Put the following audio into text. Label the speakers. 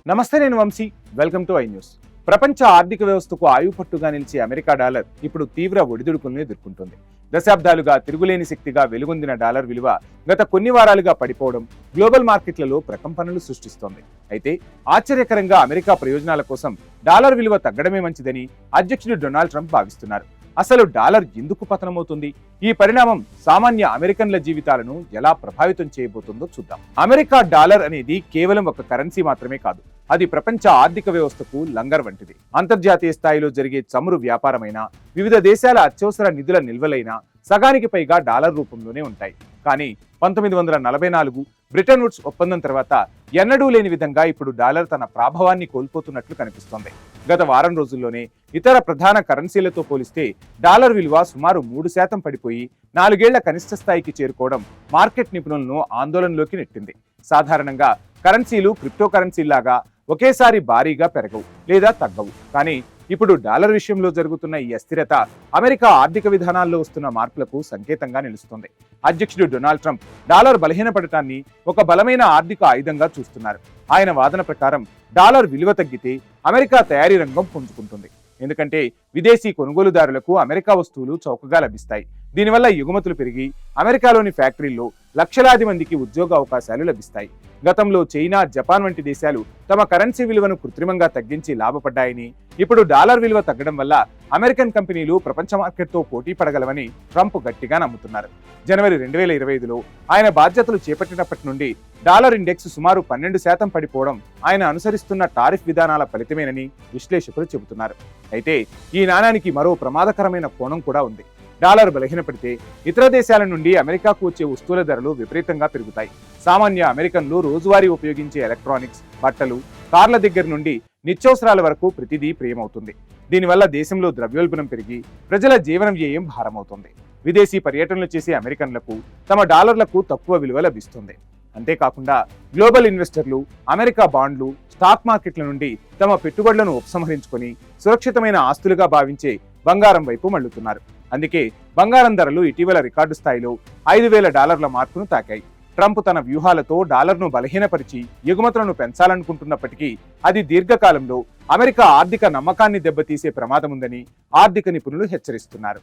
Speaker 1: నమస్తే, నేను Vamshi. Welcome to I news. ప్రపంచ ఆర్థిక వ్యవస్థకు ఆయుపట్టుగా నిలిచే అమెరికా డాలర్ ఇప్పుడు తీవ్ర ఒడిదుడుకులను ఎదుర్కొంటుంది. దశాబ్దాలుగా తిరుగులేని శక్తిగా వెలుగొందిన డాలర్ విలువ గత కొన్ని వారాలుగా పడిపోవడం గ్లోబల్ మార్కెట్లలో ప్రకంపనలు సృష్టిస్తోంది. అయితే ఆశ్చర్యకరంగా అమెరికా ప్రయోజనాల కోసం డాలర్ విలువ తగ్గడమే మంచిదని అధ్యక్షుడు డొనాల్డ్ ట్రంప్ భావిస్తున్నారు. అసలు డాలర్ ఎందుకు పతనమవుతుంది? ఈ పరిణామం సామాన్య అమెరికన్ల జీవితాలను ఎలా ప్రభావితం చేయబోతుందో చూద్దాం. అమెరికా డాలర్ అనేది కేవలం ఒక కరెన్సీ మాత్రమే కాదు, అది ప్రపంచ ఆర్థిక వ్యవస్థకు లంగర్ వంటిది. అంతర్జాతీయ స్థాయిలో జరిగే చమురు వ్యాపారమైన, వివిధ దేశాల అత్యవసర నిధుల నిల్వలైన సగానికి పైగా డాలర్ రూపంలోనే ఉంటాయి. కానీ 1944 బ్రిటన్ వుడ్స్ ఒప్పందం తర్వాత ఎన్నడూ లేని విధంగా ఇప్పుడు డాలర్ తన ప్రాభవాన్ని కోల్పోతున్నట్లు కనిపిస్తోంది. గత వారం రోజుల్లోనే ఇతర ప్రధాన కరెన్సీలతో పోలిస్తే డాలర్ విలువ సుమారు 3% పడిపోయి 4 ఏళ్ల కనిష్ట స్థాయికి చేరుకోవడం మార్కెట్ నిపుణులను ఆందోళనలోకి నెట్టింది. సాధారణంగా కరెన్సీలు క్రిప్టో కరెన్సీలాగా ఒకేసారి భారీగా పెరగవు లేదా తగ్గవు. కానీ ఇప్పుడు డాలర్ విషయంలో జరుగుతున్న ఈ అస్థిరత అమెరికా ఆర్థిక విధానాల్లో వస్తున్న మార్పులకు సంకేతంగా నిలుస్తుంది. అధ్యక్షుడు డొనాల్డ్ ట్రంప్ డాలర్ బలహీనపడటాన్ని ఒక బలమైన ఆర్థిక ఆయుధంగా చూస్తున్నారు. ఆయన వాదన ప్రకారం డాలర్ విలువ తగ్గితే అమెరికా తయారీ రంగం పుంజుకుంటుంది. ఎందుకంటే విదేశీ కొనుగోలుదారులకు అమెరికా వస్తువులు చౌకగా లభిస్తాయి. దీనివల్ల ఎగుమతులు పెరిగి అమెరికాలోని ఫ్యాక్టరీల్లో లక్షలాది మందికి ఉద్యోగ అవకాశాలు లభిస్తాయి. గతంలో చైనా, జపాన్ వంటి దేశాలు తమ కరెన్సీ విలువను కృత్రిమంగా తగ్గించి లాభపడ్డాయని, ఇప్పుడు డాలర్ విలువ తగ్గడం వల్ల అమెరికన్ కంపెనీలు ప్రపంచ మార్కెట్తో పోటీ పడగలవని ట్రంప్ గట్టిగా నమ్ముతున్నారు. జనవరి 2025లో ఆయన బాధ్యతలు చేపట్టినప్పటి నుండి డాలర్ ఇండెక్స్ సుమారు 12% పడిపోవడం ఆయన అనుసరిస్తున్న టారిఫ్ విధానాల ఫలితమేనని విశ్లేషకులు చెబుతున్నారు. అయితే ఈ నాణానికి మరో ప్రమాదకరమైన కోణం కూడా ఉంది. డాలర్ బలహీనపడితే ఇతర దేశాల నుండి అమెరికాకు వచ్చే వస్తువుల ధరలు విపరీతంగా పెరుగుతాయి. సామాన్య అమెరికన్లు రోజువారీ ఉపయోగించే ఎలక్ట్రానిక్స్, బట్టలు, కార్ల దగ్గర నుండి నిత్యావసరాల వరకు ప్రతిదీ ప్రియమవుతుంది. దీనివల్ల దేశంలో ద్రవ్యోల్బణం పెరిగి ప్రజల జీవన వ్యయం భారమవుతుంది. విదేశీ పర్యటనలు చేసే అమెరికన్లకు తమ డాలర్లకు తక్కువ విలువ లభిస్తుంది. అంతేకాకుండా గ్లోబల్ ఇన్వెస్టర్లు అమెరికా బాండ్లు, స్టాక్ మార్కెట్ల నుండి తమ పెట్టుబడులను ఉపసంహరించుకొని సురక్షితమైన ఆస్తులుగా భావించే బంగారం వైపు మళ్లుతున్నారు. అందుకే బంగారం ధరలు ఇటీవల రికార్డు స్థాయిలో $5,000 మార్కును తాకాయి. ట్రంప్ తన వ్యూహాలతో డాలర్ను బలహీనపరిచి ఎగుమతులను పెంచాలనుకుంటున్నప్పటికీ అది దీర్ఘకాలంలో అమెరికా ఆర్థిక నమ్మకాన్ని దెబ్బతీసే ప్రమాదం ఉందని ఆర్థిక నిపుణులు హెచ్చరిస్తున్నారు.